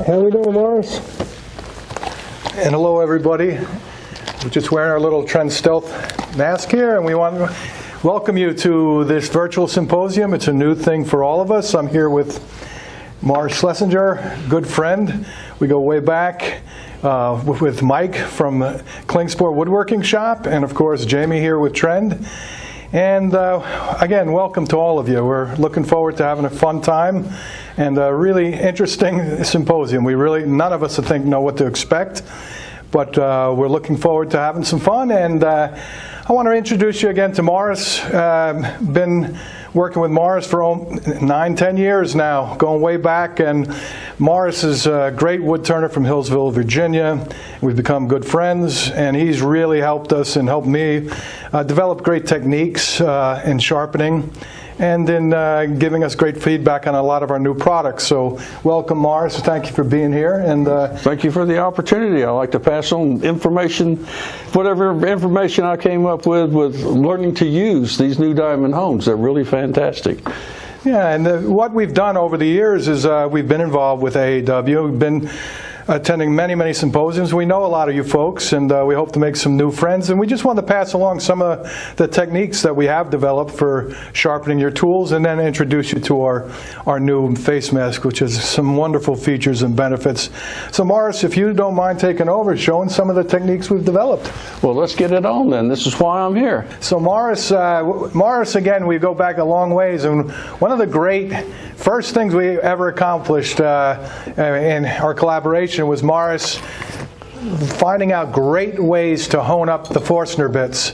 How we doing, Morris? And hello, everybody. We're just wearing our little Trend Stealth mask here, and we want to welcome you to this virtual symposium. It's a new thing for all of us. I'm here with Morris Schlesinger, good friend. We go way back with Mike from Klingspor Woodworking Shop, and of course Jamie here with Trend. And again, welcome to all of you. We're looking forward to having a fun time and a really interesting symposium. None of us I think know what to expect, but we're looking forward to having some fun. And I want to introduce you again to Morris. Been working with Morris for 9-10 years now, going way back. And Morris is a great wood turner from Hillsville, Virginia. We've become good friends, and he's really helped us and helped me develop great techniques in sharpening and in giving us great feedback on a lot of our new products. So welcome, Morris. Thank you for being here. And thank you for the opportunity. I like to pass on information, whatever information I came up with learning to use these new diamond hones. They're really fantastic. Yeah, and what we've done over the years is we've been involved with AAW. We've been attending many symposiums. We know a lot of you folks, and we hope to make some new friends. And we just want to pass along some of the techniques that we have developed for sharpening your tools, and then introduce you to our new face mask, which has some wonderful features and benefits. So Morris, if you don't mind taking over, showing some of the techniques we've developed. Well, let's get it on then. This is why I'm here. So Morris, again, we go back a long ways, and one of the great first things we ever accomplished in our collaboration was Morris finding out great ways to hone up the Forstner bits.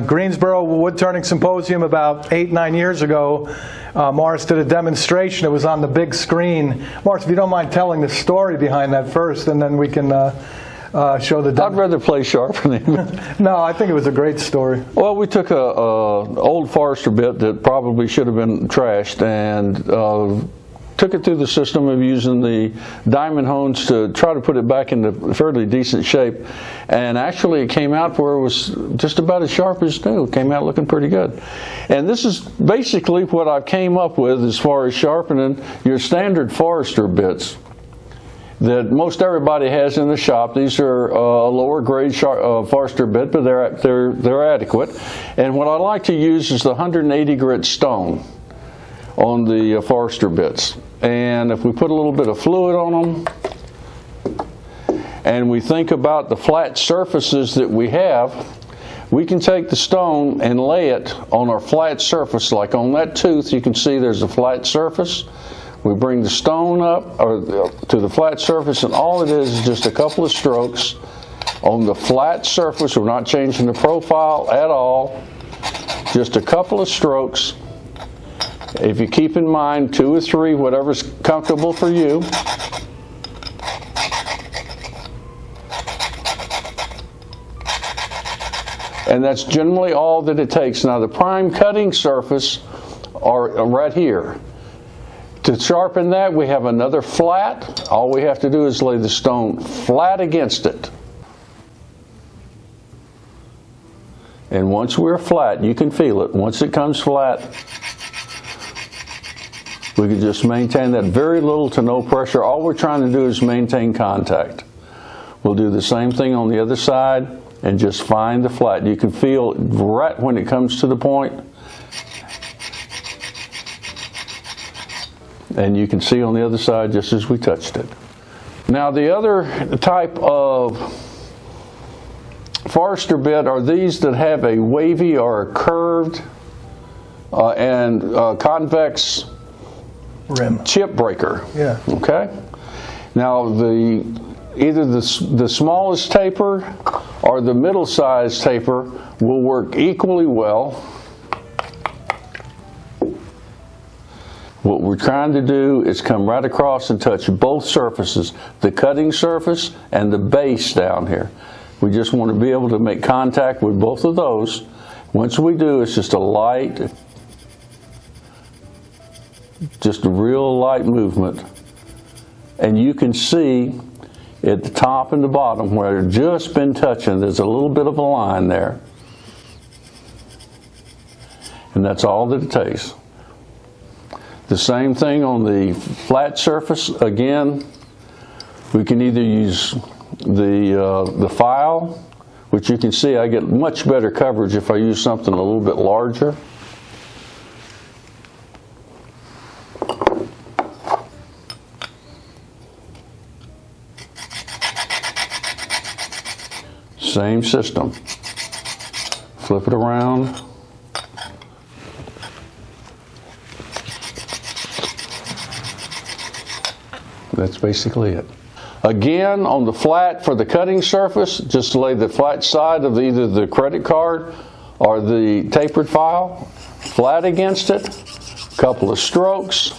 Greensboro Wood Turning Symposium about 8-9 years ago, Morris did a demonstration. It was on the big screen. Morris, if you don't mind telling the story behind that first, and then we can show the I'd rather play sharpening. No, I think it was a great story. Well, we took a old Forstner bit that probably should have been trashed and took it through the system of using the diamond hones to try to put it back into fairly decent shape. And actually it came out where it was just about as sharp as new. It came out looking pretty good. And this is basically what I came up with as far as sharpening your standard Forstner bits that most everybody has in the shop. These are a lower grade Forstner bit, but they're adequate. And what I like to use is the 180 grit stone on the Forstner bits. And if we put a little bit of fluid on them, and we think about the flat surfaces that we have, we can take the stone and lay it on our flat surface. Like on that tooth, you can see there's a flat surface. We bring the stone up to the flat surface, and all it is just a couple of strokes on the flat surface. We're not changing the profile at all. Just a couple of strokes. If you keep in mind 2 or 3, whatever's comfortable for you. And that's generally all that it takes. Now the prime cutting surface are right here. To sharpen that, we have another flat. All we have to do is lay the stone flat against it. And once we're flat, you can feel it. Once it comes flat, we can just maintain that very little to no pressure. All we're trying to do is maintain contact. We'll do the same thing on the other side and just find the flat. You can feel right when it comes to the point. And you can see on the other side just as we touched it. Now the other type of Forstner bit are these that have a wavy or a curved and convex rim chip breaker. Yeah. Okay. Now either the smallest taper or the middle-sized taper will work equally well. What we're trying to do is come right across and touch both surfaces, the cutting surface and the base down here. We just want to be able to make contact with both of those. Once we do, it's just a real light movement. And you can see at the top and the bottom where it's just been touching, there's a little bit of a line there. And that's all that it takes. The same thing on the flat surface. Again, We can either use the file, which you can see I get much better coverage if I use something a little bit larger. Same system. Flip it around. That's basically it. Again, on the flat for the cutting surface, just lay the flat side of either the credit card or the tapered file flat against it, couple of strokes.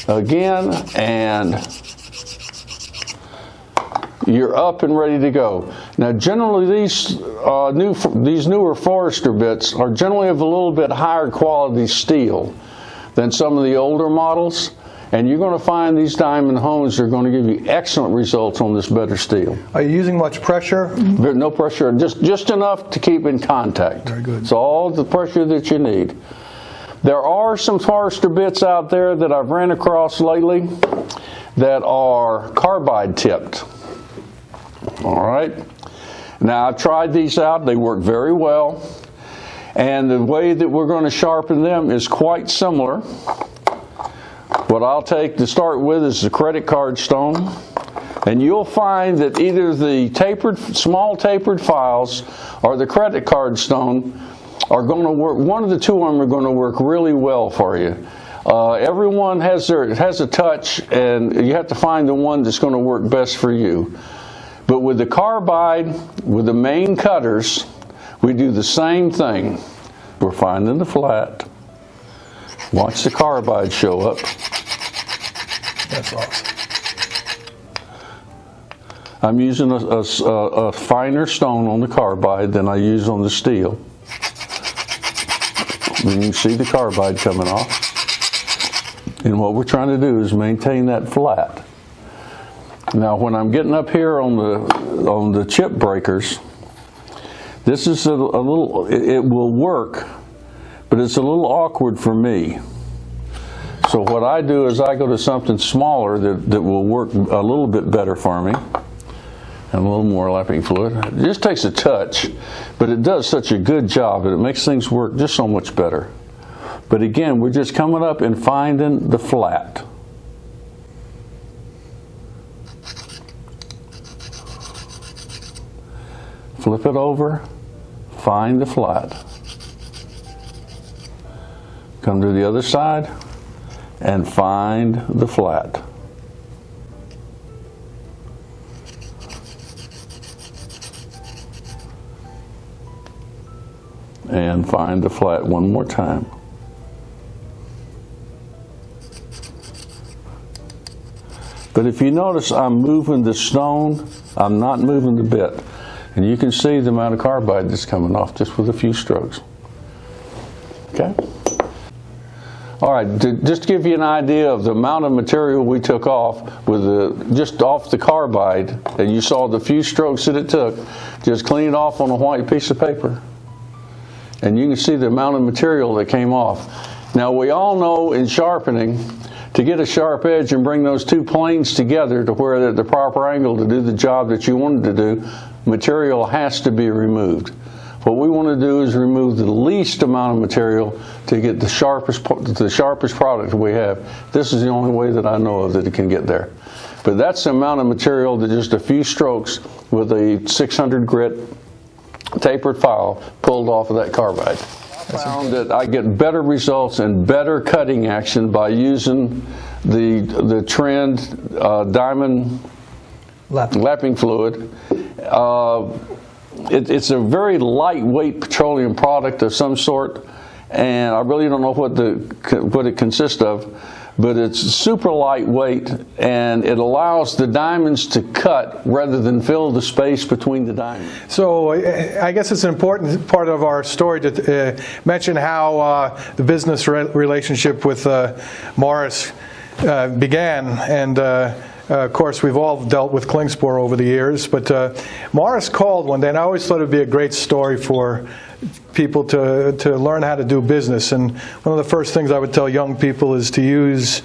Again, and you're up and ready to go. Now, generally, these newer Forester bits are generally of a little bit higher quality steel than some of the older models, and you're going to find these diamond hones are going to give you excellent results on this better steel. Are you using much pressure? No pressure, just enough to keep in contact. Very good. It's all the pressure that you need. There are some Forester bits out there that I've ran across lately that are carbide tipped. All right. Now, I've tried these out. They work very well. And the way that we're going to sharpen them is quite similar. What I'll take to start with is the credit card stone. And you'll find that either the small tapered files or the credit card stone are going to work. One of the two of them are going to work really well for you. Everyone has a touch, and you have to find the one that's going to work best for you. But with the carbide, with the main cutters, we do the same thing. We're finding the flat. Watch the carbide show up. That's awesome. I'm using a finer stone on the carbide than I use on the steel. When you see the carbide coming off. And what we're trying to do is maintain that flat. Now, when I'm getting up here on the chip breakers, this is a little, it will work, but it's a little awkward for me. So what I do is I go to something smaller that will work a little bit better for me. And a little more lapping fluid. It just takes a touch, but it does such a good job that it makes things work just so much better. But again, we're just coming up and finding the flat. Flip it over, find the flat. Come to the other side and find the flat. And find the flat one more time. But if you notice, I'm moving the stone, I'm not moving the bit. And you can see the amount of carbide that's coming off just with a few strokes. Okay? All right, just to give you an idea of the amount of material we took off with just off the carbide, and you saw the few strokes that it took, just clean it off on a white piece of paper. And you can see the amount of material that came off. Now, we all know in sharpening, to get a sharp edge and bring those two planes together to where they're at the proper angle to do the job that you wanted to do, material has to be removed. What we want to do is remove the least amount of material to get the sharpest product we have. This is the only way that I know of that it can get there. But that's the amount of material that just a few strokes with a 600 grit tapered file pulled off of that carbide. I found that I get better results and better cutting action by using the Trend diamond lapping fluid. It's a very lightweight petroleum product of some sort, and I really don't know what it consists of, but it's super lightweight, and it allows the diamonds to cut rather than fill the space between the diamonds. So I guess it's an important part of our story to mention how the business relationship with Morris began, and Of course, we've all dealt with Klingspor over the years, but Morris called one day, and I always thought it would be a great story for people to learn how to do business. And one of the first things I would tell young people is to use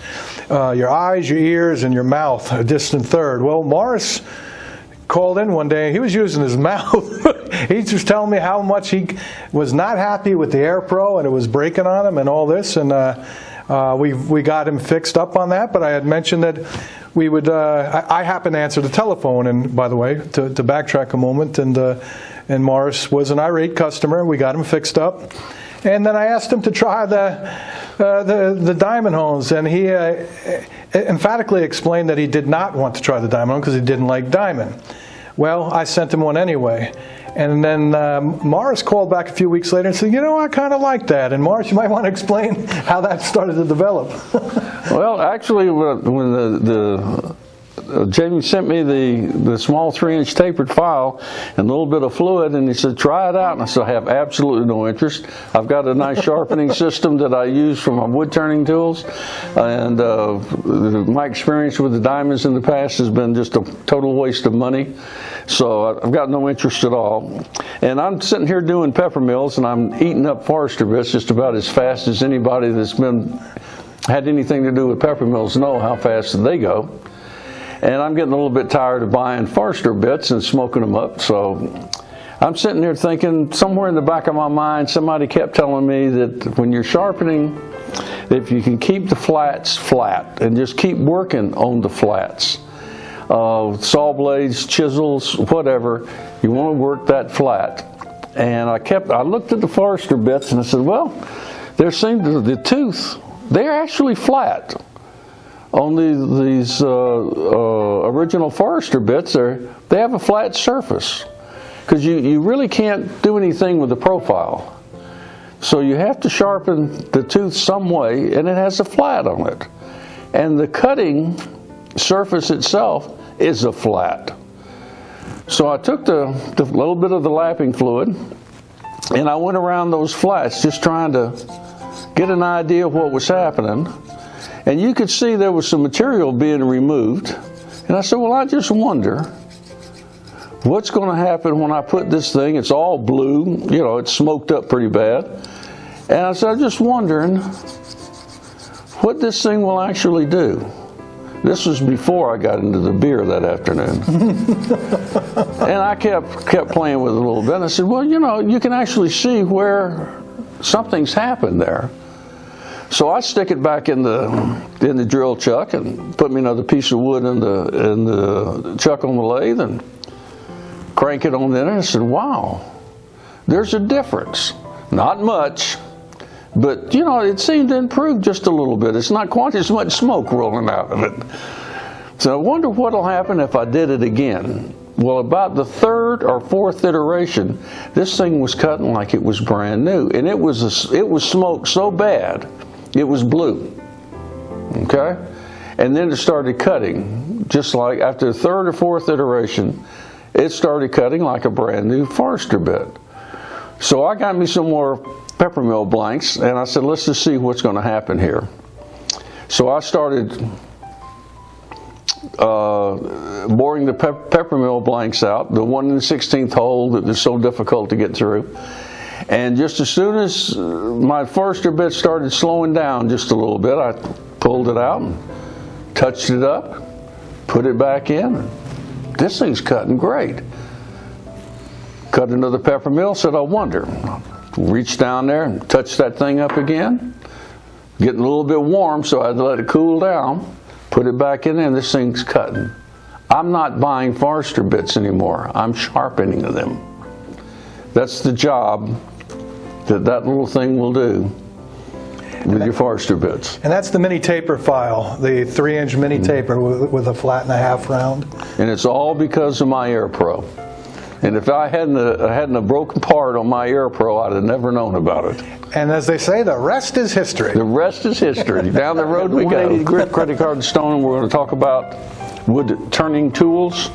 your eyes, your ears, and your mouth, a distant third. Well, Morris called in one day, and he was using his mouth. He was telling me how much he was not happy with the Air Pro, and it was breaking on him and all this, and we got him fixed up on that. But I had mentioned that we would, I happened to answer the telephone, and by the way, to backtrack a moment, and Morris was an irate customer. We got him fixed up. And then I asked him to try the diamond hones, and he emphatically explained that he did not want to try the diamond hone because he didn't like diamond. Well, I sent him one anyway. And then Morris called back a few weeks later and said, you know, I kind of like that. And Morris, you might want to explain how that started to develop. Well, actually, when Jamie sent me the small 3-inch tapered file and a little bit of fluid, and he said, try it out. And I said, I have absolutely no interest. I've got a nice sharpening system that I use for my wood turning tools, and my experience with the diamonds in the past has been just a total waste of money. So I've got no interest at all. And I'm sitting here doing pepper mills, and I'm eating up Forester bits just about as fast as anybody that's had anything to do with pepper mills know how fast they go. And I'm getting a little bit tired of buying Forester bits and smoking them up. So I'm sitting there thinking, somewhere in the back of my mind, somebody kept telling me that when you're sharpening, if you can keep the flats flat and just keep working on the flats, saw blades, chisels, whatever, you want to work that flat. And I looked at the Forester bits and I said, well, the tooth, they're actually flat. On these original Forester bits, they have a flat surface because you really can't do anything with the profile. So you have to sharpen the tooth some way, and it has a flat on it. And the cutting surface itself is a flat. So I took the little bit of the lapping fluid, and I went around those flats just trying to get an idea of what was happening. And you could see there was some material being removed. And I said, well, I just wonder what's going to happen when I put this thing, it's all blue, you know, it's smoked up pretty bad. And I said, I'm just wondering what this thing will actually do. This was before I got into the beer that afternoon. And I kept playing with it a little bit. And I said, well, you know, you can actually see where something's happened there. So I stick it back in the drill chuck and put me another piece of wood in the chuck on the lathe and crank it on there. And I said, wow, there's a difference. Not much, but you know, it seemed to improve just a little bit. It's not quite as much smoke rolling out of it. So I wonder what'll happen if I did it again. Well, about the third or fourth iteration, this thing was cutting like it was brand new, and it was smoked so bad it was blue. Okay, and then it started cutting just like after the third or fourth iteration, it started cutting like a brand new Forester bit. So I got me some more pepper mill blanks, and I said, let's just see what's going to happen here. So I started boring the pepper mill blanks out, the 1 16th hole that is so difficult to get through. And just as soon as my Forester bit started slowing down just a little bit, I pulled it out and touched it up, put it back in. This thing's cutting great. Cut another pepper mill, said, I wonder. Reached down there and touched that thing up again. Getting a little bit warm, so I had to let it cool down. Put it back in there, and this thing's cutting. I'm not buying Forester bits anymore. I'm sharpening them. That's the job that little thing will do with your Forester bits. And that's the mini taper file, the 3-inch mini taper with a flat and a half round. And it's all because of my Air Pro. And if I hadn't a broken part on my Air Pro, I'd have never known about it. And as they say, the rest is history. The rest is history. Down the road we go. 180 grit credit card and stone. We're going to talk about wood turning tools.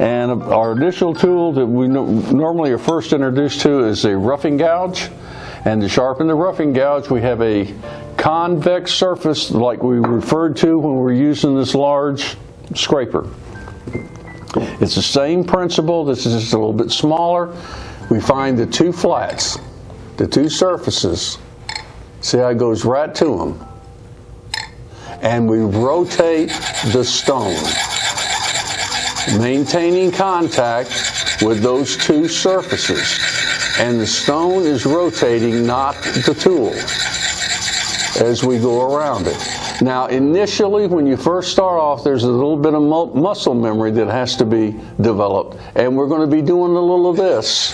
And our initial tool that we normally are first introduced to is a roughing gouge. And to sharpen the roughing gouge, we have a convex surface like we referred to when we're using this large scraper. It's the same principle. This is just a little bit smaller. We find the two flats, the two surfaces. See how it goes right to them. And we rotate the stone, maintaining contact with those two surfaces. And the stone is rotating, not the tool, as we go around it. Now, initially, when you first start off, there's a little bit of muscle memory that has to be developed. And we're going to be doing a little of this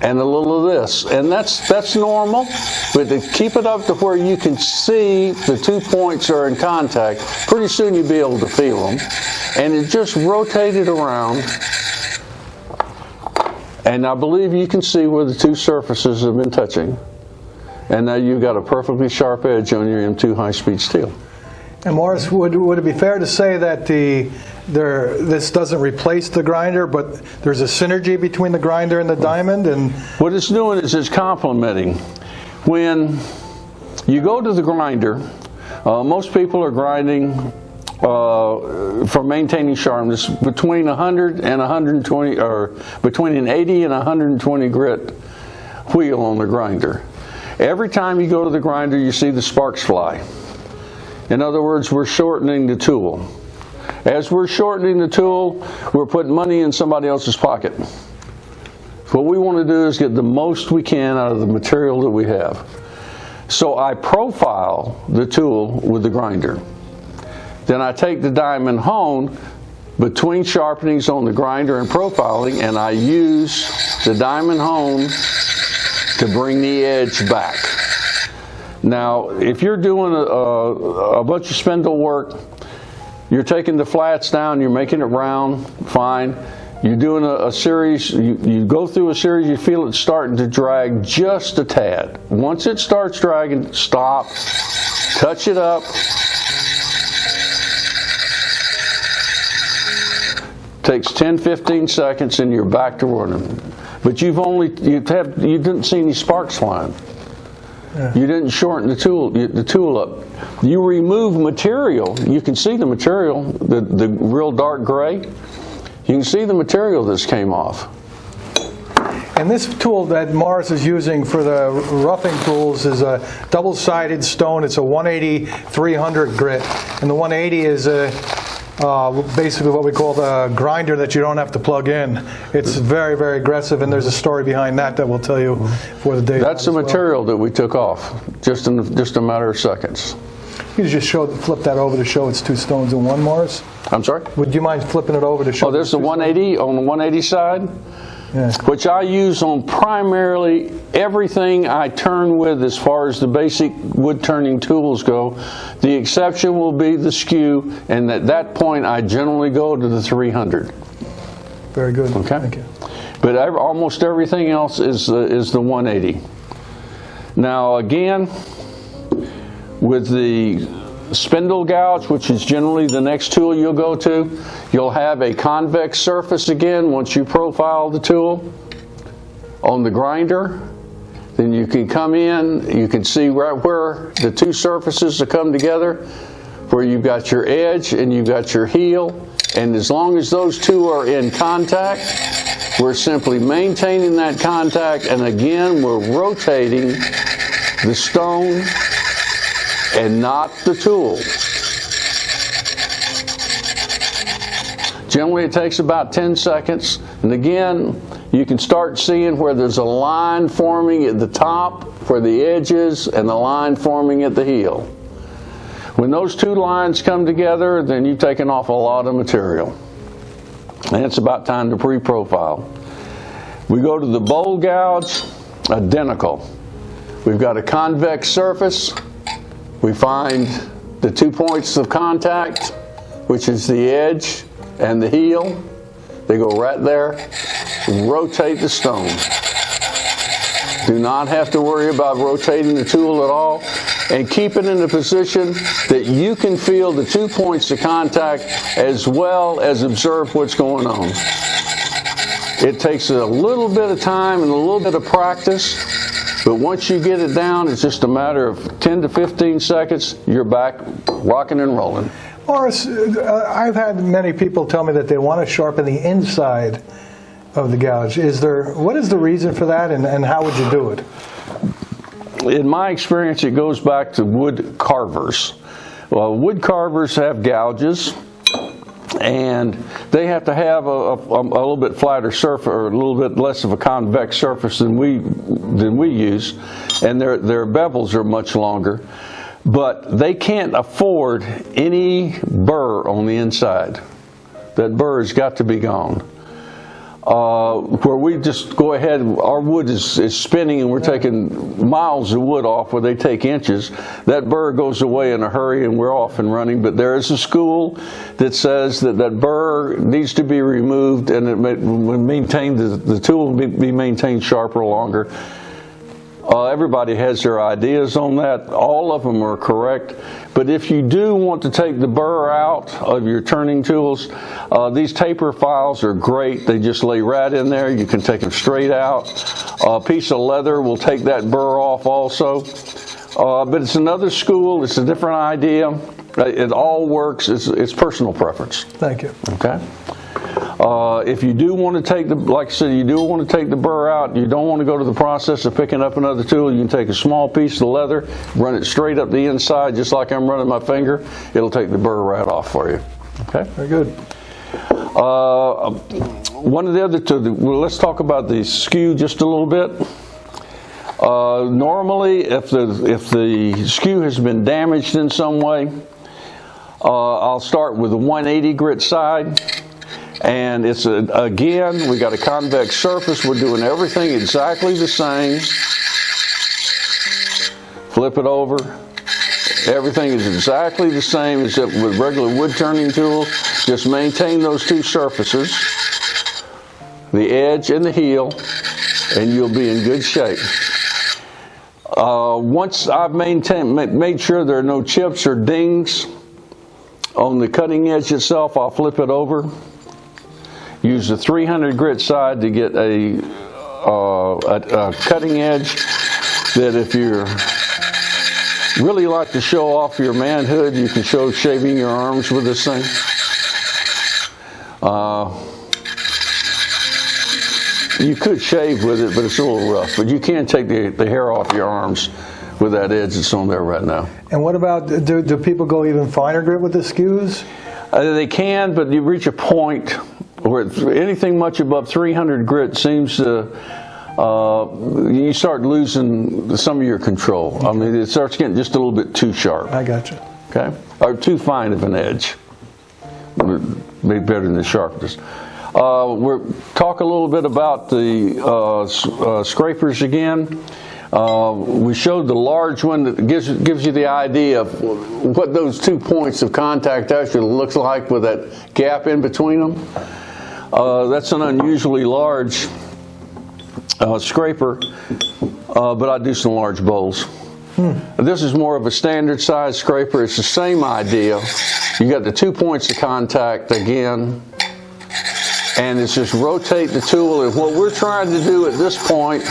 and a little of this. And that's normal. But to keep it up to where you can see the 2 points are in contact, pretty soon you'll be able to feel them. And it just rotated around. And I believe you can see where the two surfaces have been touching. And now you've got a perfectly sharp edge on your M2 high-speed steel. And Morris, would it be fair to say that this doesn't replace the grinder, but there's a synergy between the grinder and the diamond? And what it's doing is it's complementing. When you go to the grinder, most people are grinding for maintaining sharpness between 100 and 120, or between an 80 and 120 grit wheel on the grinder. Every time you go to the grinder, you see the sparks fly. In other words, we're shortening the tool. As we're shortening the tool, we're putting money in somebody else's pocket. What we want to do is get the most we can out of the material that we have. So I profile the tool with the grinder. Then I take the diamond hone between sharpenings on the grinder and profiling, and I use the diamond hone to bring the edge back. Now, if you're doing a bunch of spindle work, you're taking the flats down, you're making it round, fine. You're doing a series, you go through a series, you feel it starting to drag just a tad. Once it starts dragging, stop, touch it up. Takes 10-15 seconds and you're back to running. But you didn't see any sparks flying. Yeah. You didn't shorten the tool up. You remove material. You can see the material, the real dark gray. You can see the material that's came off. And this tool that Morris is using for the roughing tools is a double-sided stone. It's a 180-300 grit. And the 180 is basically what we call the grinder that you don't have to plug in. It's very, very aggressive, and there's a story behind that will tell you for the day. That's the material that we took off just in a matter of seconds. You just flip that over to show it's two stones in one, Morris. I'm sorry? Would you mind flipping it over to show? Oh, there's the 180 on the 180 side, yeah, which I use on primarily everything I turn with as far as the basic wood turning tools go. The exception will be the skew, and at that point I generally go to the 300. Very good. Okay. Thank you. But almost everything else is the 180. Now again, with the spindle gouge, which is generally the next tool you'll go to, you'll have a convex surface again once you profile the tool on the grinder. Then you can come in, you can see right where the two surfaces have come together, where you've got your edge and you've got your heel. And as long as those two are in contact, we're simply maintaining that contact, and again we're rotating the stone and not the tool. Generally it takes about 10 seconds, and again you can start seeing where there's a line forming at the top where the edge is and the line forming at the heel. When those two lines come together, then you've taken off a lot of material, and it's about time to pre-profile. We go to the bowl gouge, identical. We've got a convex surface. We find the 2 points of contact, which is the edge and the heel. They go right there. Rotate the stone. Do not have to worry about rotating the tool at all, and keep it in a position that you can feel the 2 points of contact as well as observe what's going on. It takes a little bit of time and a little bit of practice, but once you get it down, it's just a matter of 10 to 15 seconds, you're back rocking and rolling. Or I've had many people tell me that they want to sharpen the inside of the gouge. What is the reason for that, and how would you do it? In my experience, it goes back to wood carvers. Well, wood carvers have gouges, and they have to have a little bit flatter surface, or a little bit less of a convex surface than we use, and their bevels are much longer. But they can't afford any burr on the inside. That burr has got to be gone. Where we just go ahead, our wood is spinning and we're taking miles of wood off where they take inches. That burr goes away in a hurry and we're off and running. But there is a school that says that burr needs to be removed, and it the tool will be maintained sharper longer. Everybody has their ideas on that. All of them are correct. But if you do want to take the burr out of your turning tools, these taper files are great. They just lay right in there. You can take them straight out. A piece of leather will take that burr off also. But it's another school. It's a different idea. It all works. It's personal preference. Thank you. Okay. If you do want to take like I said, you do want to take the burr out, you don't want to go to the process of picking up another tool, you can take a small piece of leather, run it straight up the inside, just like I'm running my finger. It'll take the burr right off for you. Okay? Very good. One of the other two, let's talk about the skew just a little bit. Normally, if the skew has been damaged in some way, I'll start with the 180 grit side. And it's again, we got a convex surface. We're doing everything exactly the same. Flip it over. Everything is exactly the same as with regular wood turning tool. Just maintain those two surfaces, the edge and the heel, and you'll be in good shape. Once I've made sure there are no chips or dings on the cutting edge itself, I'll flip it over. Use the 300 grit side to get a cutting edge that if you really like to show off your manhood, you can show shaving your arms with this thing. You could shave with it, but it's a little rough. But you can take the hair off your arms with that edge that's on there right now. And what about, do people go even finer grit with the skews? They can, but you reach a point where anything much above 300 grit seems to, you start losing some of your control. Okay. I mean, it starts getting just a little bit too sharp. I got you. Okay? Or too fine of an edge. Be better than the sharpness. We'll talk a little bit about the scrapers again. We showed the large one that gives you the idea of what those 2 points of contact actually looks like with that gap in between them. That's an unusually large scraper, but I do some large bowls. This is more of a standard size scraper. It's the same idea. You got the 2 points of contact again, and it's just rotate the tool. And what we're trying to do at this point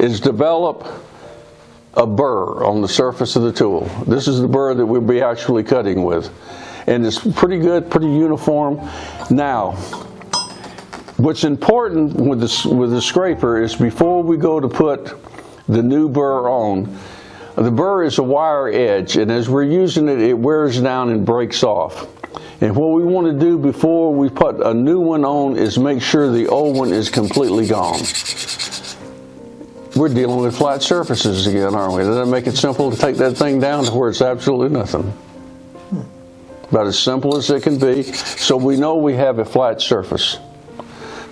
is develop a burr on the surface of the tool. This is the burr that we'll be actually cutting with. And it's pretty good, pretty uniform. Now, what's important with the scraper is before we go to put the new burr on, the burr is a wire edge, and as we're using it, it wears down and breaks off. And what we want to do before we put a new one on is make sure the old one is completely gone. We're dealing with flat surfaces again, aren't we? Doesn't that make it simple to take that thing down to where it's absolutely nothing? About as simple as it can be. So we know we have a flat surface.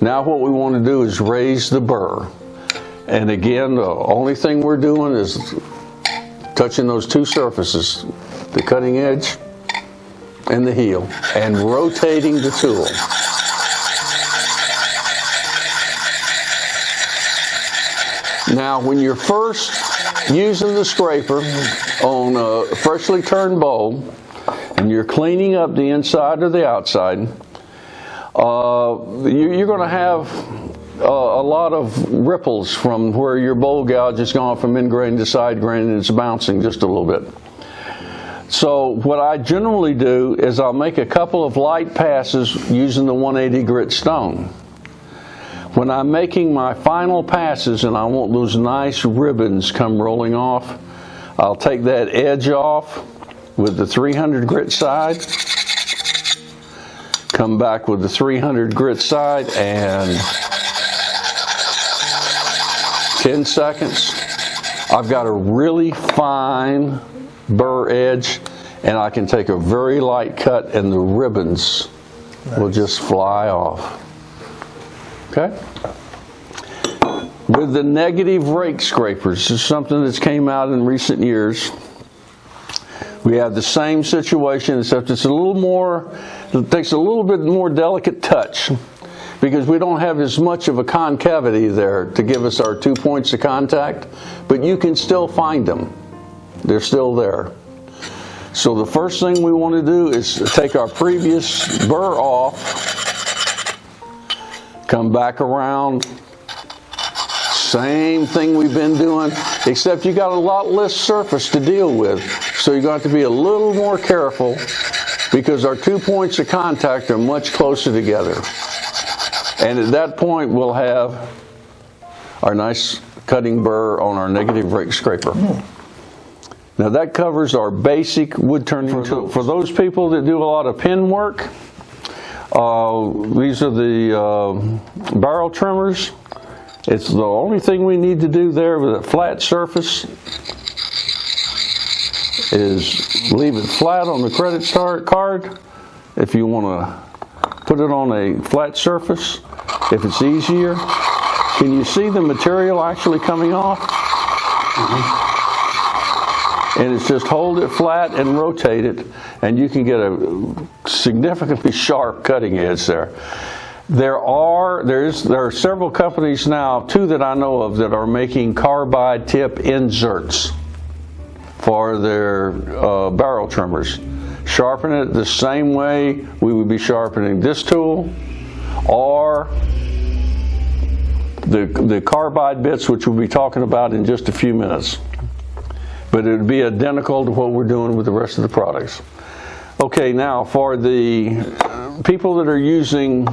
Now what we want to do is raise the burr. And again, the only thing we're doing is touching those two surfaces, the cutting edge and the heel, and rotating the tool. Now, when you're first using the scraper on a freshly turned bowl, and you're cleaning up the inside or the outside, you're going to have a lot of ripples from where your bowl gouge has gone from end grain to side grain, and it's bouncing just a little bit. So what I generally do is I'll make a couple of light passes using the 180 grit stone. When I'm making my final passes and I want those nice ribbons come rolling off, I'll take that edge off with the 300 grit side, come back with the 300 grit side, and 10 seconds. I've got a really fine burr edge, and I can take a very light cut and the ribbons will just fly off. Okay? With the negative rake scrapers, this is something that's came out in recent years. We have the same situation, except it's a little more, it takes a little bit more delicate touch because we don't have as much of a concavity there to give us our 2 points of contact, but you can still find them. They're still there. So the first thing we want to do is take our previous burr off, come back around, same thing we've been doing, except you got a lot less surface to deal with. So you're going to have to be a little more careful because our 2 points of contact are much closer together. And at that point we'll have our nice cutting burr on our negative rake scraper. Now that covers our basic wood turning tool. For those people that do a lot of pin work, these are the barrel trimmers. It's the only thing we need to do there with a flat surface is leave it flat on the credit card if you want to put it on a flat surface. If it's easier, can you see the material actually coming off? And it's just hold it flat and rotate it, and you can get a significantly sharp cutting edge there. There are several companies now, two that I know of, that are making carbide tip inserts for their barrel trimmers. Sharpen it the same way we would be sharpening this tool, or the carbide bits, which we'll be talking about in just a few minutes. But it would be identical to what we're doing with the rest of the products. Okay, now for the people that are using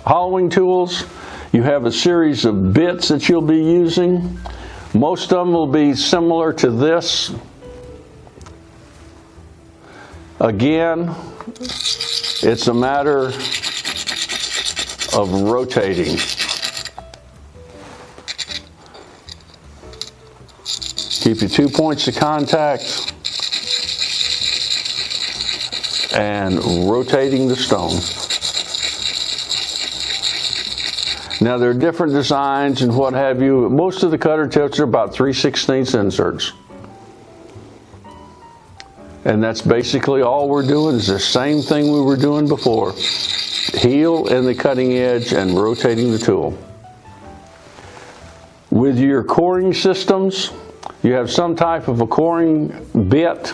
hollowing tools, you have a series of bits that you'll be using. Most of them will be similar to this. Again, it's a matter of rotating. Keep your 2 points of contact and rotating the stone. Now there are different designs and what have you. Most of the cutter tips are about 3/16 inserts. And that's basically all we're doing is the same thing we were doing before. Heel and the cutting edge and rotating the tool. With your coring systems, you have some type of a coring bit.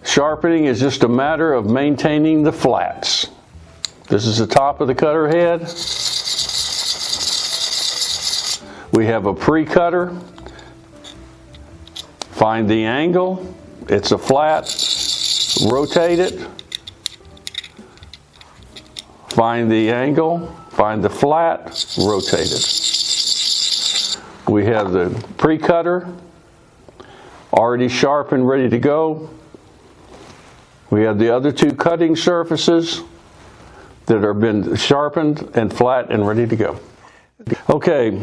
Sharpening is just a matter of maintaining the flats. This is the top of the cutter head. We have a pre-cutter. Find the angle. It's a flat. Rotate it. Find the angle. Find the flat. Rotate it. We have the pre-cutter already sharpened, ready to go. We have the other two cutting surfaces that have been sharpened and flat and ready to go. Okay,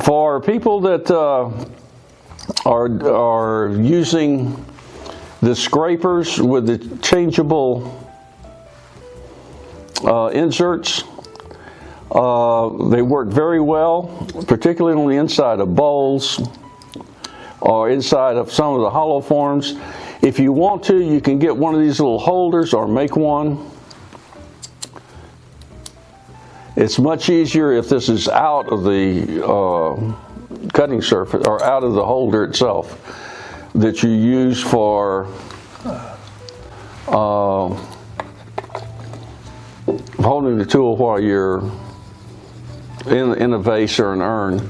for people that are using the scrapers with the changeable inserts, they work very well, particularly on the inside of bowls or inside of some of the hollow forms. If you want to, you can get one of these little holders or make one. It's much easier if this is out of the cutting surface or out of the holder itself that you use for holding the tool while you're in a vase or an urn.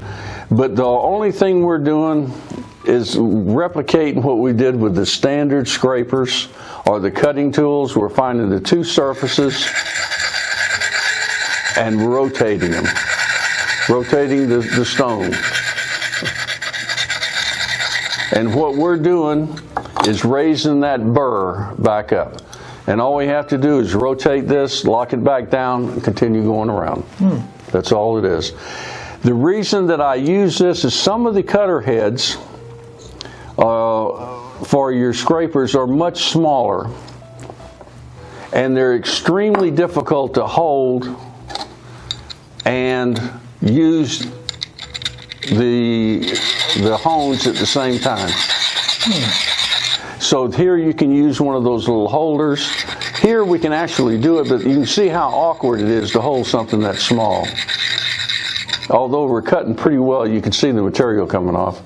But the only thing we're doing is replicating what we did with the standard scrapers or the cutting tools. We're finding the two surfaces and rotating them, rotating the stone. And what we're doing is raising that burr back up. And all we have to do is rotate this, lock it back down, and continue going around. That's all it is. The reason that I use this is some of the cutter heads for your scrapers are much smaller, and they're extremely difficult to hold and use the hones at the same time. So here you can use one of those little holders. Here we can actually do it, but you can see how awkward it is to hold something that small. Although we're cutting pretty well, you can see the material coming off.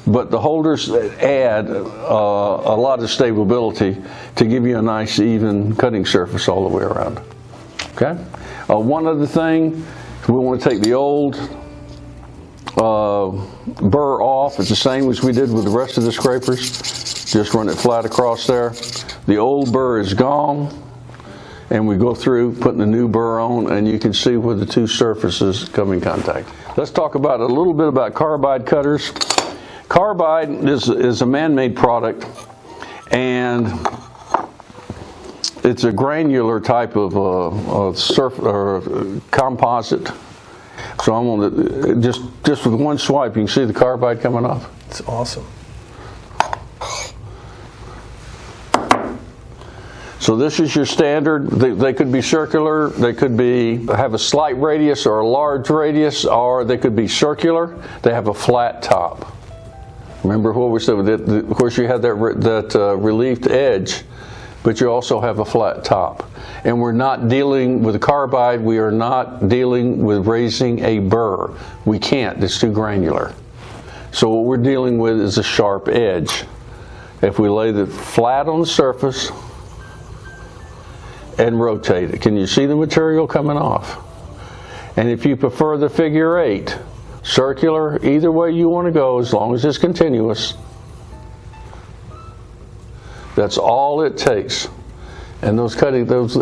But the holders add a lot of stability to give you a nice even cutting surface all the way around. Okay? One other thing, we want to take the old burr off. It's the same as we did with the rest of the scrapers. Just run it flat across there. The old burr is gone. And we go through putting the new burr on, and you can see where the two surfaces come in contact. Let's talk about a little bit about carbide cutters. Carbide is a man-made product, and it's a granular type of composite. So I'm going to just with one swipe, you can see the carbide coming off. It's awesome. So this is your standard. They could be circular, they could have a slight radius or a large radius, or they could be circular. They have a flat top. Remember what we said, of course you have that relieved edge, but you also have a flat top. And we're not dealing with a carbide, we are not dealing with raising a burr. We can't, it's too granular. So what we're dealing with is a sharp edge. If we lay it flat on the surface, and rotate it. Can you see the material coming off? And if you prefer the figure 8, circular, either way you want to go, as long as it's continuous, that's all it takes. And those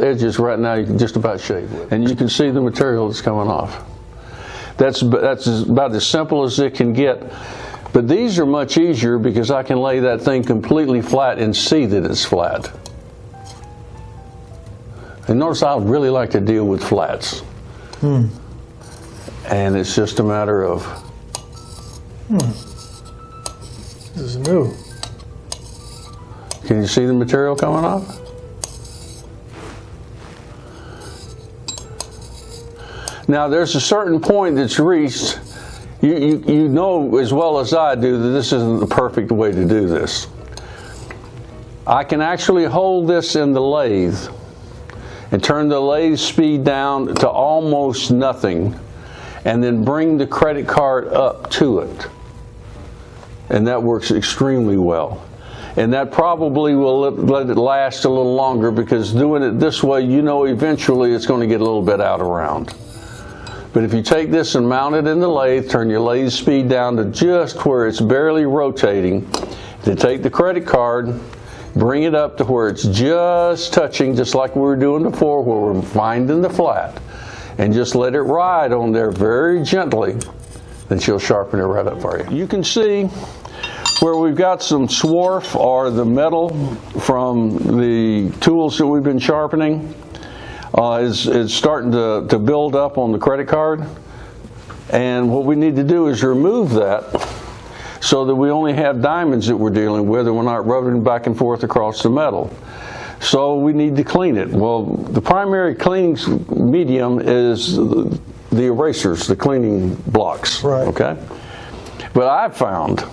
edges right now you can just about shave with. And you can see the material that's coming off. That's about as simple as it can get. But these are much easier because I can lay that thing completely flat and see that it's flat. And notice I really like to deal with flats. And it's just a matter of... This is new. Can you see the material coming off? Now there's a certain point that's reached. You know as well as I do that this isn't the perfect way to do this. I can actually hold this in the lathe and turn the lathe speed down to almost nothing, and then bring the credit card up to it. And that works extremely well. And that probably will let it last a little longer, because doing it this way, you know eventually it's going to get a little bit out of round. But if you take this and mount it in the lathe, turn your lathe speed down to just where it's barely rotating, then take the credit card, bring it up to where it's just touching, just like we were doing before, where we're finding the flat, and just let it ride on there very gently, then she'll sharpen it right up for you. You can see where we've got some swarf, or the metal from the tools that we've been sharpening, is starting to build up on the credit card. And what we need to do is remove that, so that we only have diamonds that we're dealing with, and we're not rubbing back and forth across the metal. So we need to clean it. Well, the primary cleaning medium is the erasers, the cleaning blocks. Right. Okay. But I've found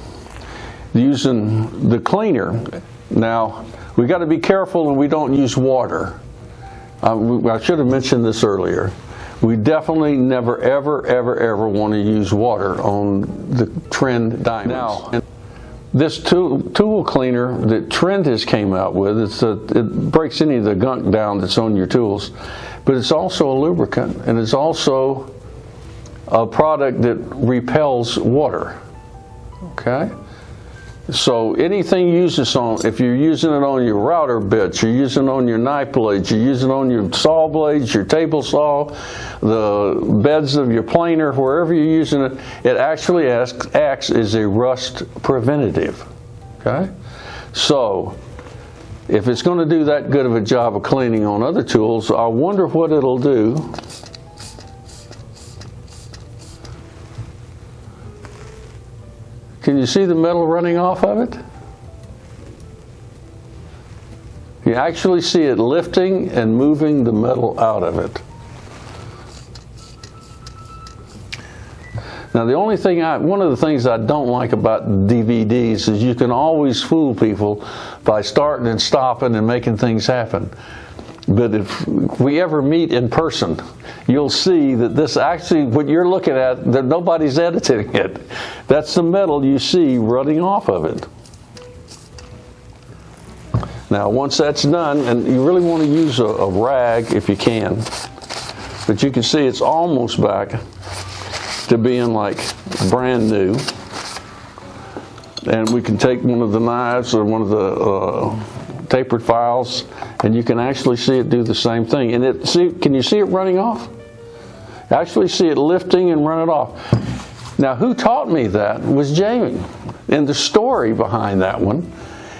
using the cleaner. Now we got to be careful that we don't use water. I should have mentioned this earlier. We definitely never, ever, ever, ever want to use water on the Trend diamonds. Now, this tool cleaner that Trend has came out with, it breaks any of the gunk down that's on your tools, but it's also a lubricant, and it's also a product that repels water. Okay? So anything you use this on, if you're using it on your router bits, you're using it on your knife blades, you're using it on your saw blades, your table saw, the beds of your planer, wherever you're using it, it actually acts as a rust preventative. Okay? So if it's going to do that good of a job of cleaning on other tools, I wonder what it'll do. Can you see the metal running off of it? You actually see it lifting and moving the metal out of it. Now the only thing one of the things I don't like about DVDs is you can always fool people by starting and stopping and making things happen. But if we ever meet in person, you'll see that this actually, what you're looking at, that nobody's editing it. That's the metal you see running off of it. Now, once that's done, and you really want to use a rag if you can, but you can see it's almost back to being like brand new. And we can take one of the knives or one of the tapered files, and you can actually see it do the same thing. And can you see it running off? Actually see it lifting and run it off. Now, who taught me that was Jamie. And the story behind that one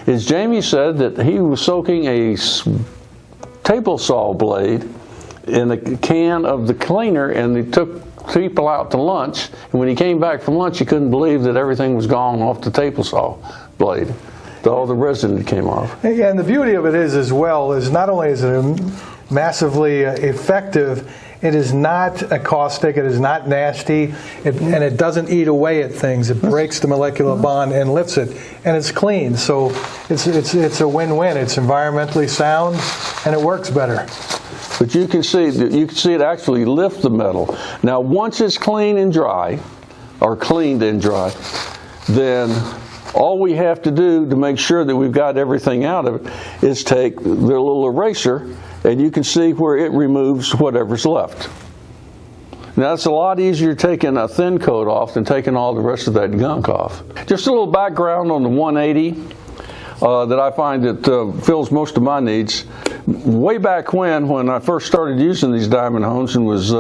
is Jamie said that he was soaking a table saw blade in a can of the cleaner, and he took people out to lunch, and when he came back from lunch, he couldn't believe that everything was gone off the table saw blade. All the resin came off. And the beauty of it is, as well, is not only is it massively effective, it is not caustic, it is not nasty, and it doesn't eat away at things. It breaks the molecular bond and lifts it, and it's clean. So it's a win-win. It's environmentally sound, and it works better. But you can see it actually lift the metal. Now, once it's clean and dry, or cleaned and dry, then all we have to do to make sure that we've got everything out of it is take the little eraser, and you can see where it removes whatever's left. Now, it's a lot easier taking a thin coat off than taking all the rest of that gunk off. Just a little background on the 180 that I find that fills most of my needs. Way back when I first started using these diamond hones and was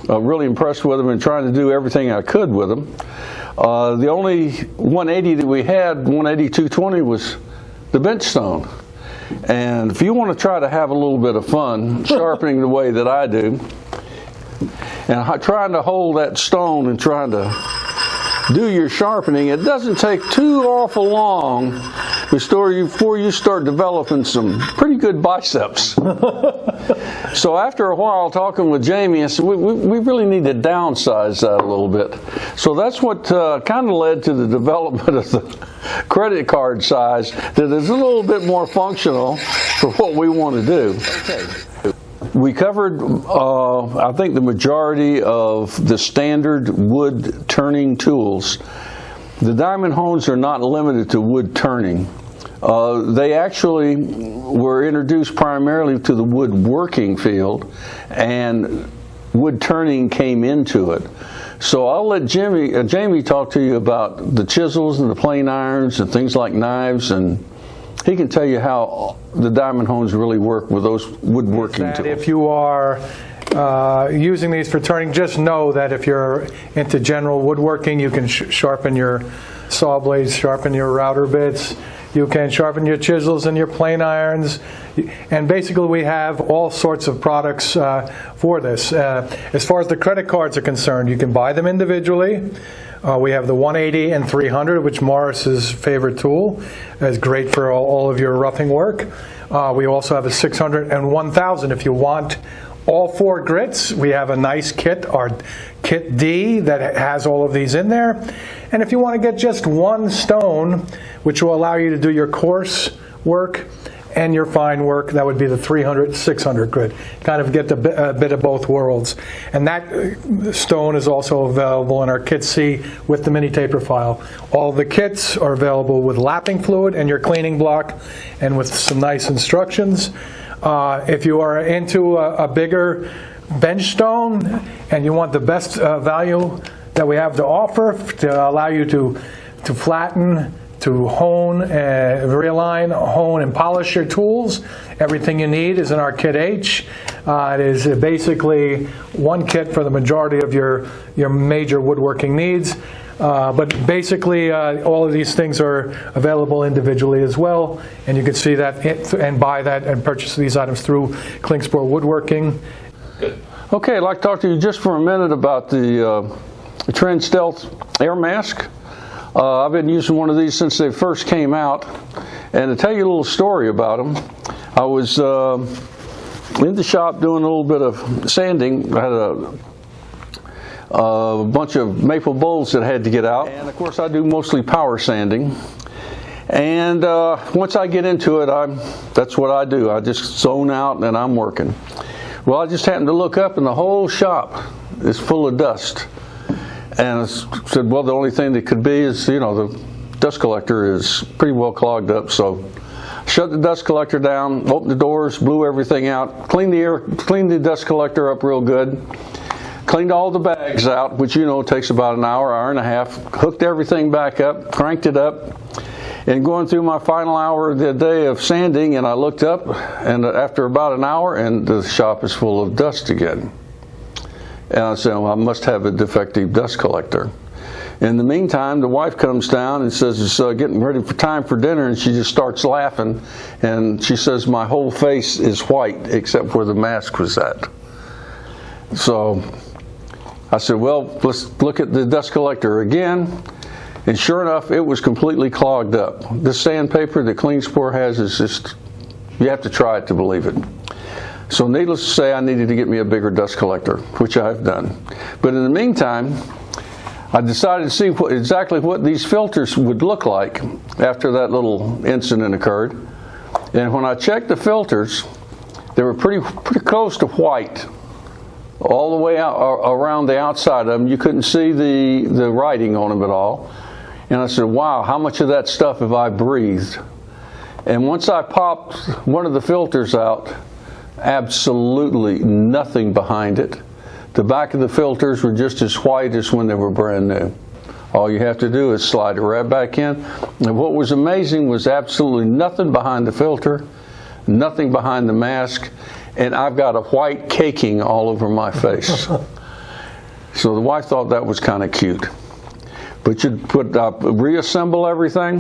really impressed with them and trying to do everything I could with them, the only 180 that we had, 180-220, was the bench stone. And if you want to try to have a little bit of fun sharpening the way that I do, and trying to hold that stone and trying to do your sharpening, it doesn't take too awful long before you start developing some pretty good biceps. So after a while, talking with Jamie, I said, we really need to downsize that a little bit. So that's what kind of led to the development of the credit card size that is a little bit more functional for what we want to do. Okay. We covered, I think, the majority of the standard wood turning tools. The diamond hones are not limited to wood turning. They actually were introduced primarily to the woodworking field, and wood turning came into it. So I'll let Jamie talk to you about the chisels and the plane irons and things like knives, and he can tell you how the diamond hones really work with those woodworking tools. If you are using these for turning, just know that if you're into general woodworking, you can sharpen your saw blades, sharpen your router bits, you can sharpen your chisels and your plane irons, and basically we have all sorts of products for this. As far as the credit cards are concerned, you can buy them individually. We have the 180 and 300, which Morris's favorite tool. It's great for all of your roughing work. We also have a 600 and 1000. If you want all 4 grits, we have a nice kit, our Kit D, that has all of these in there. And if you want to get just one stone, which will allow you to do your coarse work and your fine work, that would be the 300, 600 grit. Kind of get a bit of both worlds. And that stone is also available in our Kit C with the mini taper file. All the kits are available with lapping fluid and your cleaning block, and with some nice instructions. If you are into a bigger bench stone and you want the best value that we have to offer to allow you to to flatten, to hone, realign, hone, and polish your tools. Everything you need is in our Kit H. It is basically one kit for the majority of your major woodworking needs. But basically, all of these things are available individually as well, and you can see that and buy that and purchase these items through Klingspor Woodworking. Okay, I'd like to talk to you just for a minute about the Trend Stealth Air Mask. I've been using one of these since they first came out, and to tell you a little story about them, I was in the shop doing a little bit of sanding. I had a bunch of maple bowls that I had to get out, and of course I do mostly power sanding. And once I get into it, that's what I do. I just zone out and I'm working. Well, I just happened to look up and the whole shop is full of dust. And I said, well, the only thing that could be is, the dust collector is pretty well clogged up. So shut the dust collector down, opened the doors, blew everything out, cleaned the dust collector up real good, cleaned all the bags out, which takes about an hour, hour and a half, hooked everything back up, cranked it up, and going through my final hour of the day of sanding, and I looked up, and after about an hour, and the shop is full of dust again. And I said, well, I must have a defective dust collector. In the meantime, the wife comes down and says it's getting ready for time for dinner, and she just starts laughing, and she says my whole face is white except where the mask was at. So I said, well, let's look at the dust collector again. And sure enough, it was completely clogged up. This sandpaper that Klingspor has is just, you have to try it to believe it. So needless to say, I needed to get me a bigger dust collector, which I've done. But in the meantime, I decided to see exactly what these filters would look like after that little incident occurred. And when I checked the filters, they were pretty close to white. All the way out around the outside of them. You couldn't see the writing on them at all. And I said, wow, how much of that stuff have I breathed? And once I popped one of the filters out, absolutely nothing behind it. The back of the filters were just as white as when they were brand new. All you have to do is slide it right back in. And what was amazing was absolutely nothing behind the filter, nothing behind the mask, and I've got a white caking all over my face. So the wife thought that was kind of cute. But you reassemble everything.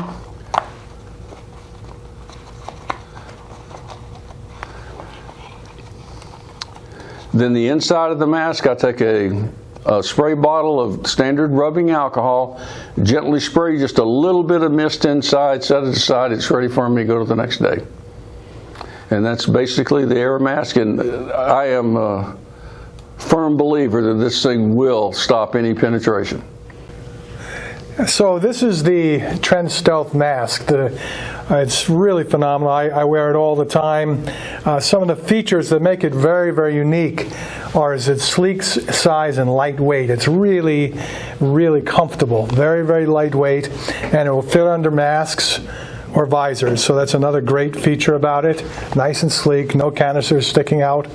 Then the inside of the mask, I take a spray bottle of standard rubbing alcohol, gently spray just a little bit of mist inside, set it aside, it's ready for me to go to the next day. And that's basically the air mask, and I am a firm believer that this thing will stop any penetration. So this is the Trend Stealth Mask. It's really phenomenal. I wear it all the time. Some of the features that make it very, very unique are its sleek size and lightweight. It's really, really comfortable. Very, very lightweight, and it will fit under masks or visors. So that's another great feature about it. Nice and sleek, no canisters sticking out.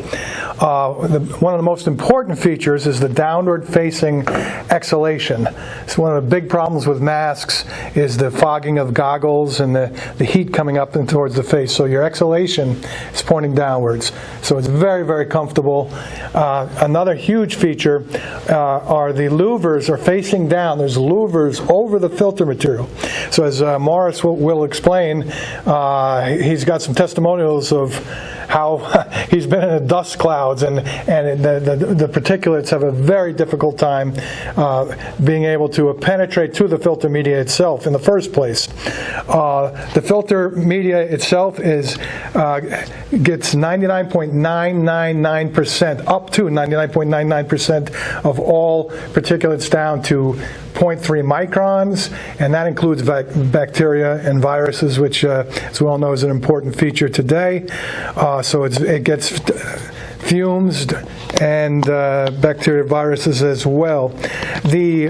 One of the most important features is the downward facing exhalation. So one of the big problems with masks is the fogging of goggles and the heat coming up and towards the face. So your exhalation is pointing downwards. So it's very, very comfortable. Another huge feature are the louvers are facing down. There's louvers over the filter material. So as Morris will explain, he's got some testimonials of how he's been in the dust clouds, and the particulates have a very difficult time being able to penetrate to the filter media itself in the first place. The filter media itself gets 99.999%, up to 99.99% of all particulates down to 0.3 microns, and that includes bacteria and viruses, which, as we all know, is an important feature today. So it gets fumes and bacteria, viruses as well. The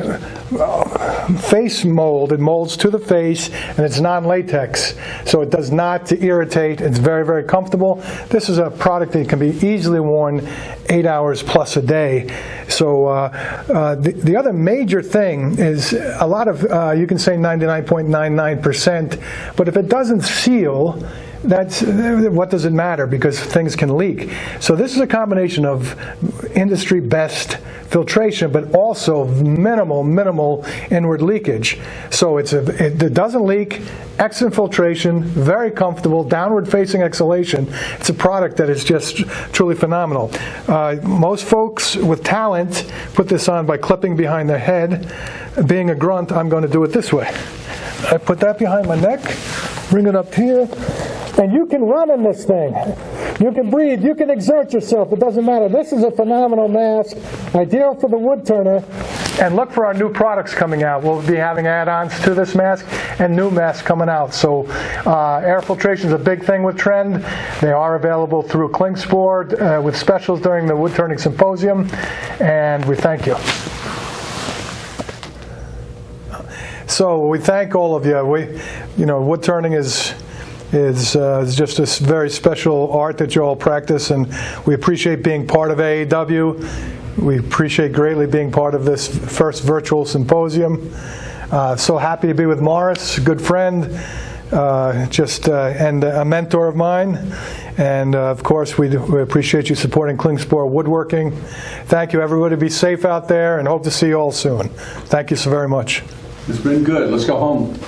face mold, it molds to the face, and it's non-latex, so it does not irritate. It's very, very comfortable. This is a product that can be easily worn 8 hours plus a day. So the other major thing is a lot of, you can say 99.99%, but if it doesn't seal, what does it matter, because things can leak. So this is a combination of industry best filtration, but also minimal inward leakage. So it doesn't leak, excellent filtration, very comfortable, downward facing exhalation. It's a product that is just truly phenomenal. Most folks with talent put this on by clipping behind their head. Being a grunt, I'm going to do it this way. I put that behind my neck, bring it up here, and you can run in this thing. You can breathe, you can exert yourself, it doesn't matter. This is a phenomenal mask, ideal for the wood turner. And look for our new products coming out. We'll be having add-ons to this mask and new masks coming out. So air filtration is a big thing with Trend. They are available through Klingspor with specials during the Wood Turning Symposium, and we thank you. So we thank all of you. Wood turning is just this very special art that you all practice, and we appreciate being part of AAW. We appreciate greatly being part of this first virtual symposium. So happy to be with Morris, a good friend, and a mentor of mine. And of course, we appreciate you supporting Klingspor Woodworking. Thank you, everybody. Be safe out there, and hope to see you all soon. Thank you so very much. It's been good. Let's go home.